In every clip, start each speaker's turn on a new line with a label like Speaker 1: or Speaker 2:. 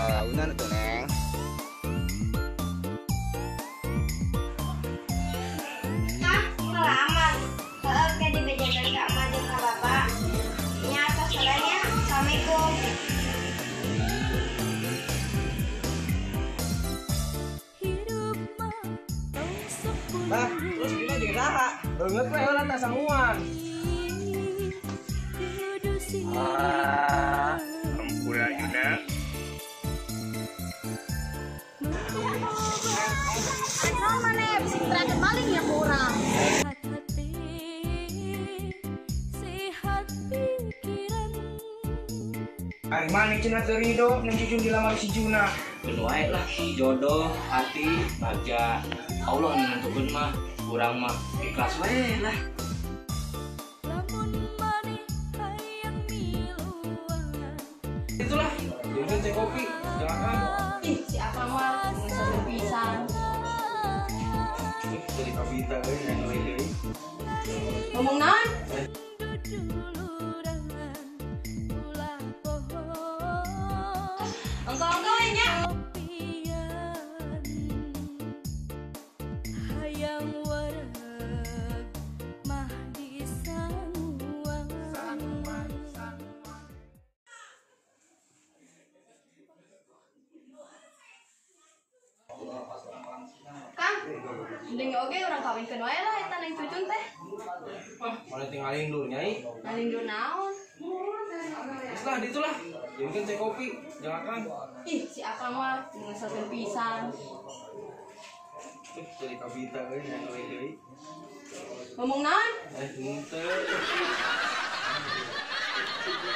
Speaker 1: Unan tuh Neng.
Speaker 2: Kang, ngelaman. Kayak dibejakan ke emak jeung ka bapak. Nya atas salahnya. Assalamualaikum.
Speaker 3: Bah, terus kita jadi saha? Beungeut we heula tah sanguan.
Speaker 4: Ampura Yuna.
Speaker 2: Naon maneh bisa diterakeun maling ya ku urang.
Speaker 3: Ari mana cenah teu ridho nang cucun dilamar si Juna.
Speaker 5: Keun wae lah jodoh, hati, bagja. Allah anu nentukeun mah, urang mah ikhlas wae lah.
Speaker 3: Itulah, jeung teh kopi, jangan.
Speaker 2: Ih, si Akang mah ngeselin pisan.
Speaker 3: Jadi kabita euy nang deui.
Speaker 2: Ngomong naon? Engkau nya. Kang, mending oge urang kawinkeun wae lah eta neng cucun teh.
Speaker 3: Mana tinggalin dulu nyai.
Speaker 2: Nalingdo naon?
Speaker 3: Geus lah ditulah. Jeung teh kopi, jangan.
Speaker 2: Ih, si Akang mah ngeselin pisan.
Speaker 3: Jadi kabita euy nang deui.
Speaker 2: Ngomong naon?
Speaker 3: Henteu.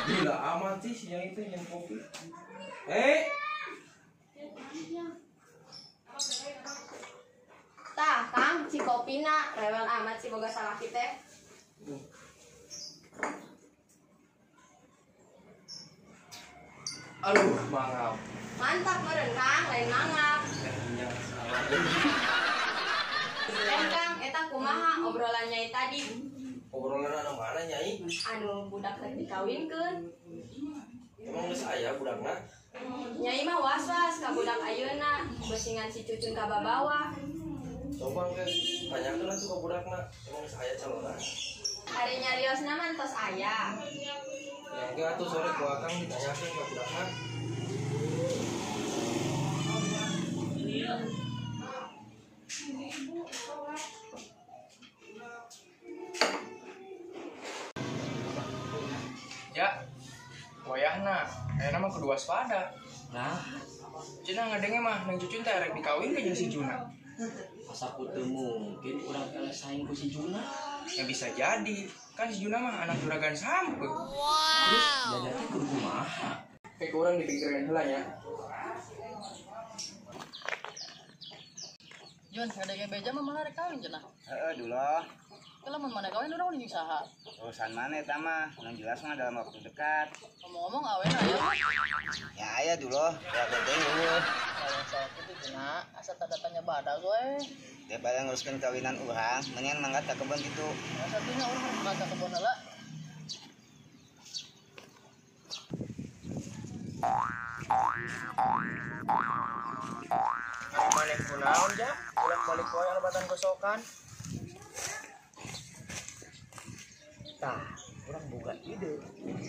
Speaker 3: Gila amat sih si nyai teh nyen kopi.
Speaker 2: Tah, Kang, si kopina rewel amat si boga salaki teh.
Speaker 3: Aduh, mangap.
Speaker 2: Mantap meureun Kang, lain mangap. Kang, eta kumaha obrolan nyai tadi?
Speaker 3: Obrolan anu mana nyai?
Speaker 2: Anu budak teh dikawinkeun.
Speaker 3: Emang geus aya budakna?
Speaker 2: Nyai mah was-was ka budak ayeuna, beusingan si cucun ka babawa.
Speaker 3: Coba ke tanyakeun atuh ka budakna, emang geus aya calona?
Speaker 2: Hari nyariosna mah tos aya.
Speaker 3: Ya enggak atuh sore ku akang ditanyakeun ka budakna.
Speaker 4: Ya, wayahna, ayeuna mah kudu waspada.
Speaker 5: Nah,
Speaker 4: Cenah ngadenge mah nang cucun teh arek dikawin ka jeung si Juna.
Speaker 5: asa teu mungkin urang eleh saing ku si Juna.
Speaker 4: Ya bisa jadi, kan si Juna mah anak juragan sampeuk.
Speaker 5: Terus jajatnya kudu kumaha?
Speaker 4: Kayak urang dipikirin heula nya.
Speaker 6: Jun, ngadege beja mah mana rek kawin cenah.
Speaker 1: Heeh dulu.
Speaker 6: Kalau mun mana kawin urang udah saha.
Speaker 1: Urusan mana eta mah? Yang jelas mah dalam waktu dekat.
Speaker 6: Ngomong-ngomong aweun aya mah.
Speaker 1: Ya aya dulu. Ya teh eueuh.
Speaker 6: Kalau soal itu cenah asa tanda tanya badag we.
Speaker 1: Daripada nguruskeun kawinan urang, mendingan mangkat ka kebon kitu.
Speaker 6: Asa tina urang kata kebon heula.
Speaker 4: Maneh kunaon ja? Bolak-balik wae alebatan gosokan.
Speaker 5: Tah, urang boga ide.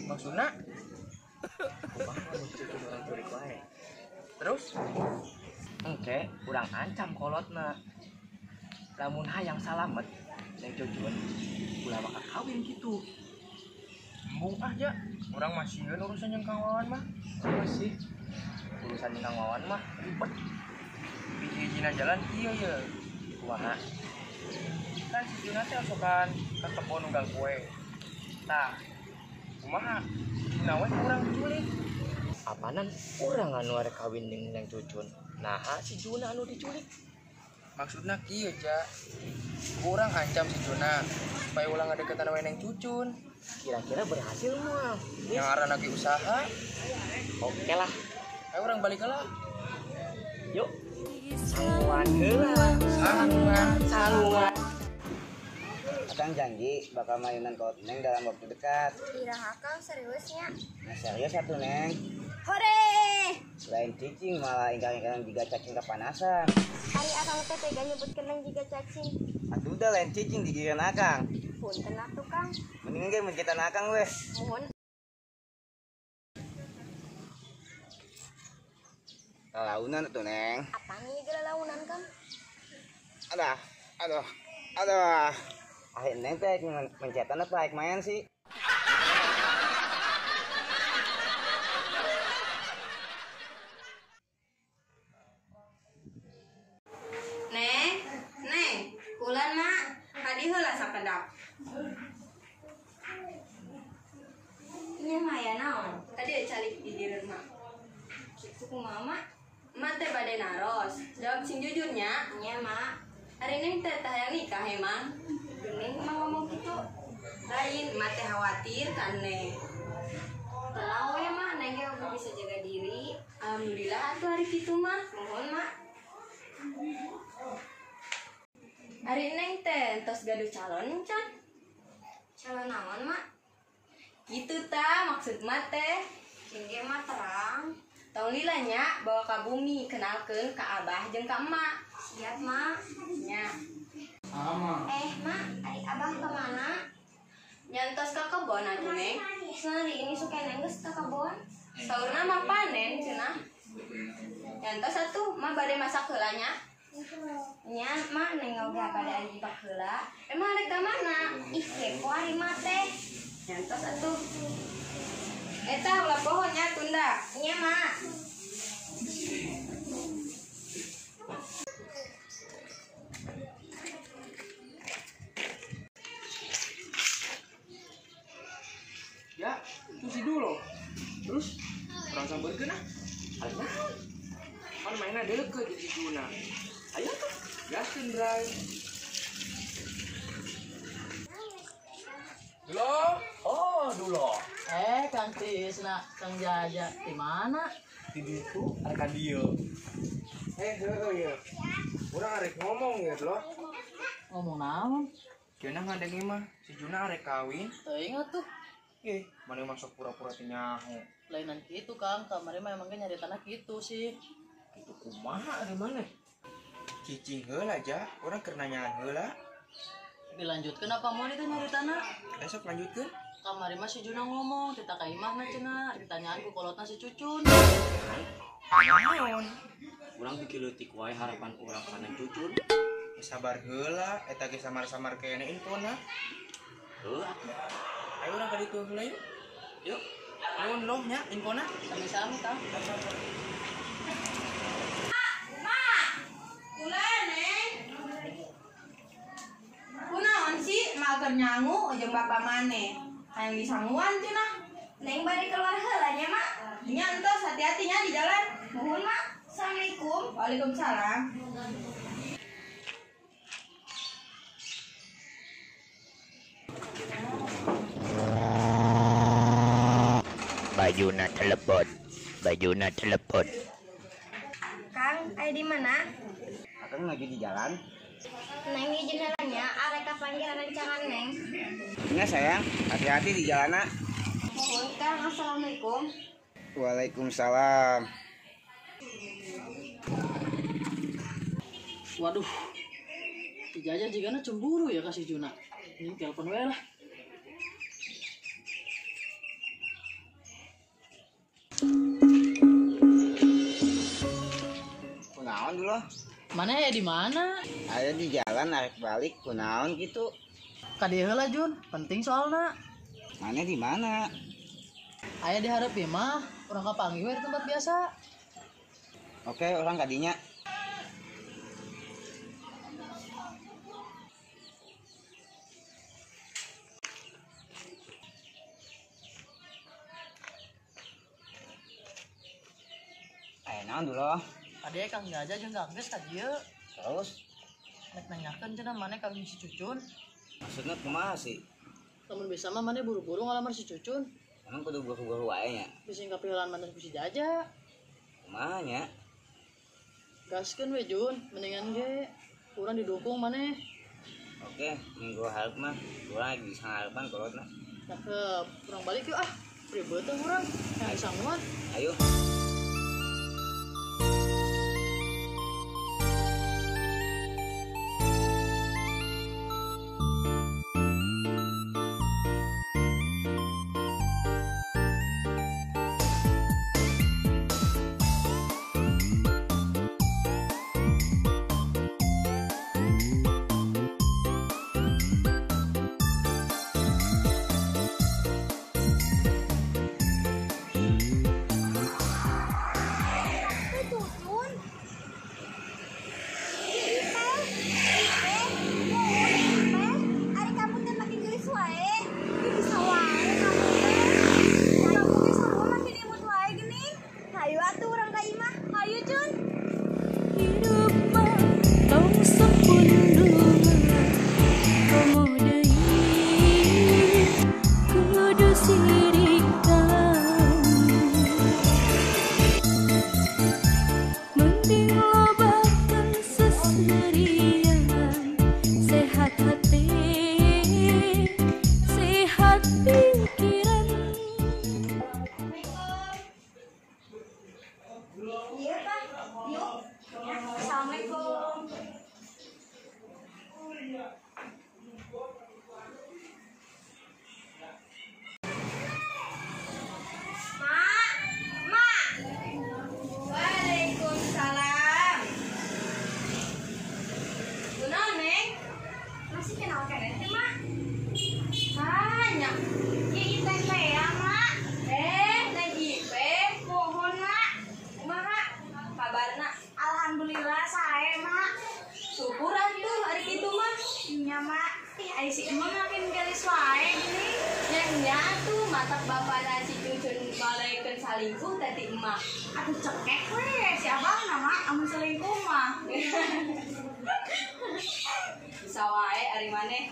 Speaker 4: Maksudna
Speaker 5: Kumaha mun cucun urang curik wae.
Speaker 4: terus
Speaker 5: Engke, urang ancam kolotna. Lamun hayang salamet neng cucun, ulah bakal kawin kitu.
Speaker 4: embung aja. Urang masieun urusan jeung Kang Wawan mah.
Speaker 5: Apa sih? Urusan dengan Wawan mah ribet.
Speaker 4: Hiji-hijina jalan ieu ye.
Speaker 5: Kumaha?
Speaker 4: Kan si Juna teh osokan ka kebon unggal kue. Tah, kumaha? Juna we urang diculik.
Speaker 5: Apanan urang anu arek kawin jeung neng cucun. Naha si Juna anu diculik?
Speaker 4: Maksudna kieu ja. Urang ancam si Juna supaya ulang ngadeukeutan we neng cucun.
Speaker 5: Kira-kira berhasil moal.
Speaker 4: Yang ngaranna ge usaha.
Speaker 5: Oke lah.
Speaker 4: Ayo urang balik heula.
Speaker 5: Yuk. Sanguan heula.
Speaker 4: Sanguan.
Speaker 1: Akang janji bakal mainan kau Neng dalam waktu dekat.
Speaker 2: Iraha Kang seriusnya.
Speaker 1: Nah serius atuh Neng.
Speaker 2: Hore!
Speaker 1: Lain cicing malah ingkang-ingkang juga cacing kepanasan.
Speaker 2: Hari akang teh tega nyebutkeun nang jiga cacing.
Speaker 1: Atuh udah lain cicing digigireun akang.
Speaker 2: Punten atuh Kang.
Speaker 1: Mendingan ge mun kita akang weh.
Speaker 2: Mohon.
Speaker 1: Launan tuh Neng.
Speaker 2: Apaan nih gelalaunan Kang?
Speaker 1: Aduh. Akhirnya Neng teh mencetan apa main sih?
Speaker 2: Neng, kulan mak, tadi heula sapedak. Nya maya naon? Tadi calik di direun mak. Suku mama,
Speaker 7: Mak teh bade naros. Jawab sing jujurnya.
Speaker 2: nya mak.
Speaker 7: Hari ini teh hayang nikah emang.
Speaker 2: Geuning mah ngomong gitu.
Speaker 7: Lain, mak teh khawatir kan Neng.
Speaker 2: Tenang we mak, neng ge udah bisa jaga diri.
Speaker 7: Alhamdulillah atuh hari kitu mah.
Speaker 2: Mohon mak.
Speaker 7: Hari Neng teh tos gaduh calon can.
Speaker 2: Calon naon mak?
Speaker 7: Gitu ta maksud mak teh.
Speaker 2: Engge mah terang.
Speaker 7: Tong lilanya bawa ka bumi kenalkeun ka abah jeung ka emak.
Speaker 2: Siap mak.
Speaker 7: Nya.
Speaker 3: Ama.
Speaker 2: Mak, adik abang kemana?
Speaker 7: Nyantos ka kebon atuh Neng.
Speaker 2: Sehari ini suka neng geus ka kebon.
Speaker 7: Saurna mah panen cenah. Nyantos atuh mah bade masak heula nya.
Speaker 2: Nya mak neng oge pada adi bak heula.
Speaker 7: Emang arek ka mana?
Speaker 2: Ih kepo ari mah teh.
Speaker 7: Nyantos atuh. Eta ulah pohonnya tunda.
Speaker 2: Nya mak.
Speaker 4: Ya, susi dulu. Terus orang sampeurkeun ah. Ayo. Kan mainnya deket di Juna. Ayo tuh, gaskeun Bray. Dulo.
Speaker 6: Kang Tisna, Kang Jaja, di mana?
Speaker 4: Di ditu arek dia. Ya. Urang arek ngomong ya, Bro.
Speaker 6: Ngomong naon?
Speaker 4: Kena ngadenge mah si Juna arek kawin.
Speaker 6: Ingat tuh,
Speaker 4: Mana masuk pura-pura teh nyaho.
Speaker 6: lainan gitu Kang, kamari mah emang nyari tanah gitu sih.
Speaker 4: Itu kumaha ari mana? Cicing heula aja, urang keur nanyaan heula.
Speaker 6: Dilanjutkan apa mau itu nyari tanah?
Speaker 4: Esok lanjutkeun.
Speaker 6: Kamari mah si Juna ngomong, kita ka imah na cenah, ditanyaan ku kolotna si Cucun.
Speaker 4: Naon?
Speaker 5: Urang dikileutik wae harapan urang kana Cucun.
Speaker 4: Sabar heula, eta ge samar-samar kene infona.
Speaker 5: Heuh,
Speaker 4: Ayo urang ka ditu heula yuk.
Speaker 5: yuk.
Speaker 4: Nuhun loh nya infona.
Speaker 6: Sami-sami Kang.
Speaker 7: Ulah Neng. Kunaon sih mager nyangu jeung bapak maneh. Hayang disanguan cenah.
Speaker 2: Neng bade keluar heula nya mak.
Speaker 7: Nya entos hati-hatinya di jalan.
Speaker 2: Mohon mak. Assalamualaikum.
Speaker 7: Waalaikumsalam.
Speaker 1: Bajuna telepon.
Speaker 2: Kang, aya di mana?
Speaker 1: Akang lagi di jalan.
Speaker 2: Neng izin heulanya arek ka panggilan rancangan neng.
Speaker 1: Ingat sayang, hati-hati di jalan.
Speaker 2: Mohon Kang, assalamualaikum.
Speaker 1: Waalaikumsalam.
Speaker 6: Waduh, si Jaja jigana cemburu ya kasih Juna. Ini telepon wae lah.
Speaker 1: Kunaon dulu?
Speaker 6: Mana ya di mana?
Speaker 1: Ada di jalan arek balik kunaon gitu.
Speaker 6: Ka dieu heula Jun, penting soalna.
Speaker 1: Mana di mana?
Speaker 6: Aya di hareup ieu mah, urang kapanggih we di tempat biasa.
Speaker 1: Oke, orang kadinya. Ayo naon dulu.
Speaker 6: Ade Kang Jaja jeung Kang Ges ka dieu.
Speaker 1: Terus
Speaker 6: Nek nanyakeun cenah mana kawin si Cucun.
Speaker 1: maksudnya kumaha sih?
Speaker 6: Lamun bisa mah mana buru-buru ngalamar si Cucun.
Speaker 1: Emang kudu buru-buru wae nya.
Speaker 6: Bisa kapihelan mantan ku si Jaja.
Speaker 1: Kumaha nya?
Speaker 6: Gaskeun we Jun, mendingan ge urang didukung maneh.
Speaker 1: Oke, minggu harap mah urang lagi sangharpan kolotna.
Speaker 6: Cakep, urang balik yuk ah. Ribet orang. Yang bisa muat.
Speaker 1: Ayo.
Speaker 7: Selingkuh tadi emak. Aduh cekek weh, si abang nama amun selingkuh mah. Bisa wae ari maneh.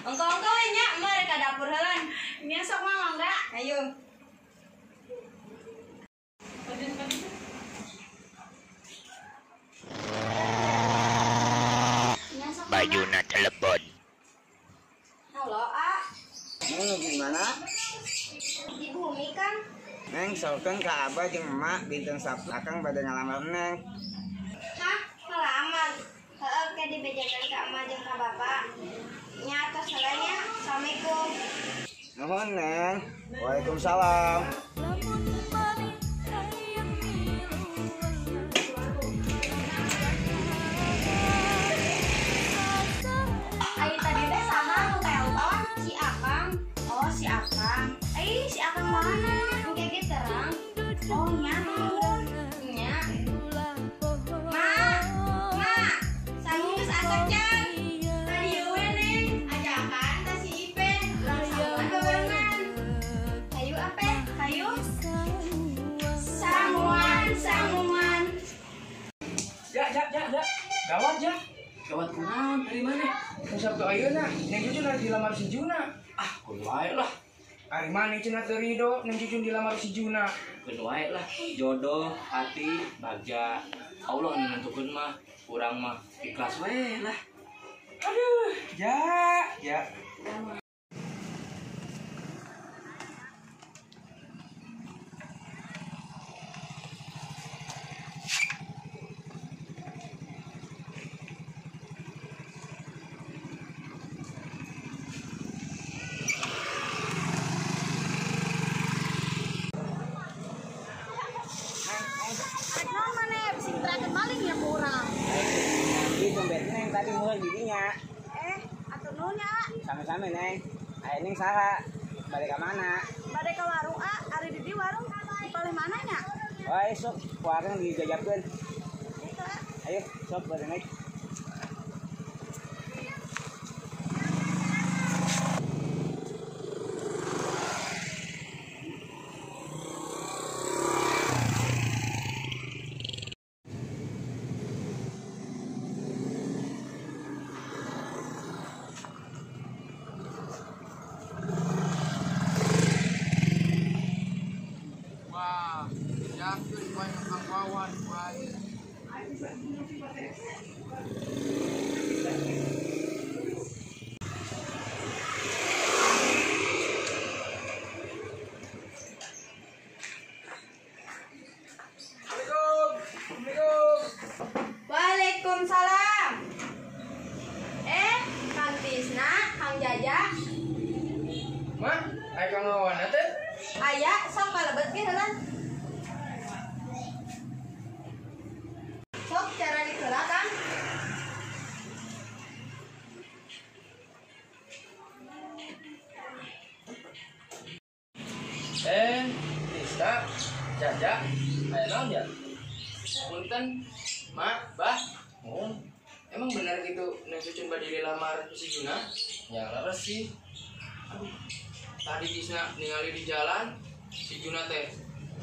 Speaker 7: Engkau nya emak rek ka dapur heulan. Nya sok mah enggak? Ayo.
Speaker 5: Bajuna telepon.
Speaker 2: Halo, A.
Speaker 1: Neng gimana?
Speaker 2: Di bumi kan?
Speaker 1: Neng soalkan ke abah jeung emak bintang Sabtu akang pada ngalamar neng.
Speaker 2: Hah? Ngelamar? Heeh, kayak dibejakan ke emak jeung ka bapak. Nya atas salahnya. Assalamualaikum.
Speaker 1: Nuhun neng. Waalaikumsalam.
Speaker 2: Ai tadi teh saha nu telepon? Si Akang. Oh, si Akang. Si Akang mana? Kayak terang. Oh, nya nuhun. Nya. Ma. Sanggup geus asep can. Tadi we neng ajakan teh si Ipe. Samuan barengan. Kayu apa? Kayu? Samuan.
Speaker 4: Ya. Gawat ya.
Speaker 6: Gawat kunaon dari mana?
Speaker 4: Sabtu ayeuna, neng Jujun harus dilamar si Juna.
Speaker 6: Kudu wae lah.
Speaker 4: Ari mana cenah teu ridho, neng Jujun dilamar si Juna.
Speaker 6: Kudu wae lah. Jodoh, hati, bagja. Allah nu nentukeun mah, urang mah ikhlas wae lah.
Speaker 4: Aduh, ya.
Speaker 2: Non mana bisa diterakeun maling ya kurang.
Speaker 1: Di dompet neng tadi muhun didinya.
Speaker 2: Atuh nuhun ya.
Speaker 1: Same-same neng. Aya neng saha? Balik ka mana?
Speaker 2: Bade ka warung A, ari di warung di palih mana nya?
Speaker 1: Wah, sok ku akang dijajabkeun. Ayo, sok bareng naik.
Speaker 4: mana teh?
Speaker 7: Aya sok kalebet ge heula. Sok cara dikeula Kang.
Speaker 4: Bisa, Jaja, aya naon ya? Punten, Mak, Bah.
Speaker 5: Oh,
Speaker 4: Emang benar gitu Neng Cucun badi dilamar si Juna?
Speaker 5: ya laras sih.
Speaker 4: Tadi Tisna ningali di jalan, si Juna teh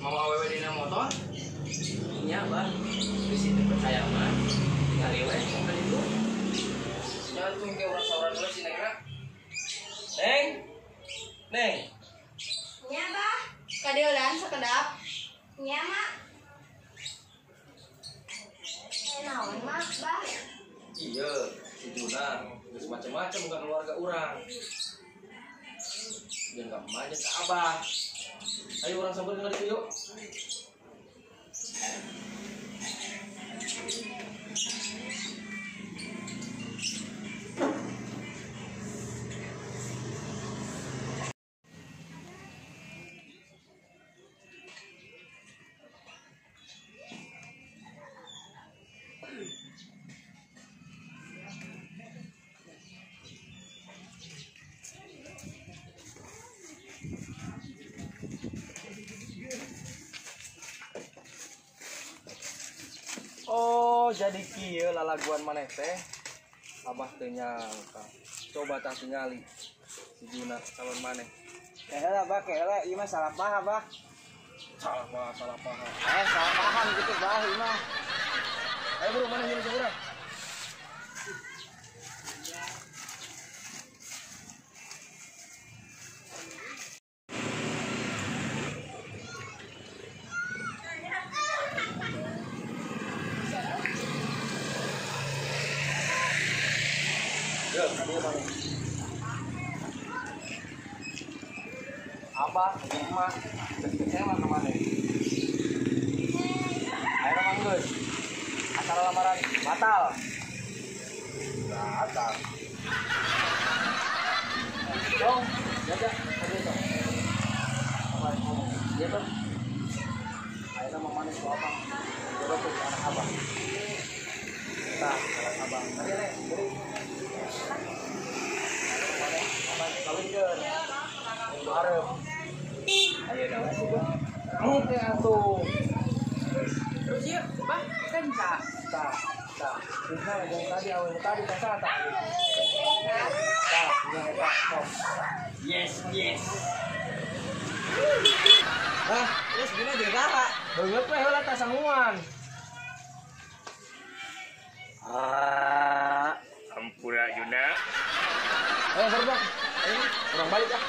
Speaker 4: mau awewe dina motor.
Speaker 5: Iya, Bah. Di situ percaya mah. Tinggal we mobil itu.
Speaker 4: Jangan tuh kayak orang sauran dulu si Neng.
Speaker 5: Neng. Neng.
Speaker 7: Nya, Bah. Kadeulan sakedap. Nya, Mak. Naon, Mak, Bah?
Speaker 5: Iya, si Juna. Terus macam-macam bukan keluarga orang. Jangan kamu aja ke Abah. Ayo orang sambil ngerti yuk. Oh, jadi kieu lalaguan maneh teh. Abah teu nyangka. Coba tah tingali si Juna calon maneh.
Speaker 1: Heula bah, heula ieu mah salah paham bah.
Speaker 5: Salah paham.
Speaker 1: Salah paham gitu bah, ieu mah.
Speaker 5: Ayo buru mana jadi urang. Yo, kadieu maneh. Abah, emak, kecewa ke maneh. Ayo manggeus. Acara lamaran batal. Batal. Dong, jaga, tadi dong. Apa yang ngomong? Iya tuh. Ayo nama manis lu abang. Jodoh tuh anak abang. Nah, anak abang. Tadi nih, beri. Abang kawin ke. Minggu harap. Ayo dong. Oke atuh.
Speaker 4: Terus ya, Bah, kan tak.
Speaker 5: Tak. Bisa yang tadi awal tadi kan tak. Tak, yang tak. Stop.
Speaker 4: Yes.
Speaker 3: Bah, terus gini aja kakak.
Speaker 5: Beungeut we heula tah sanguan.
Speaker 4: Ampura Juna.
Speaker 5: Ayo gerbang. Ayo, orang balik ah.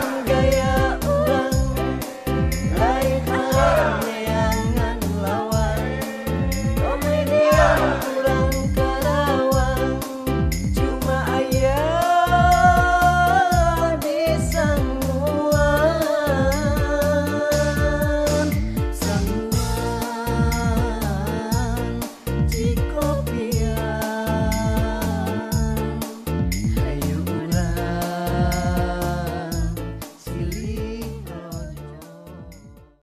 Speaker 3: mangga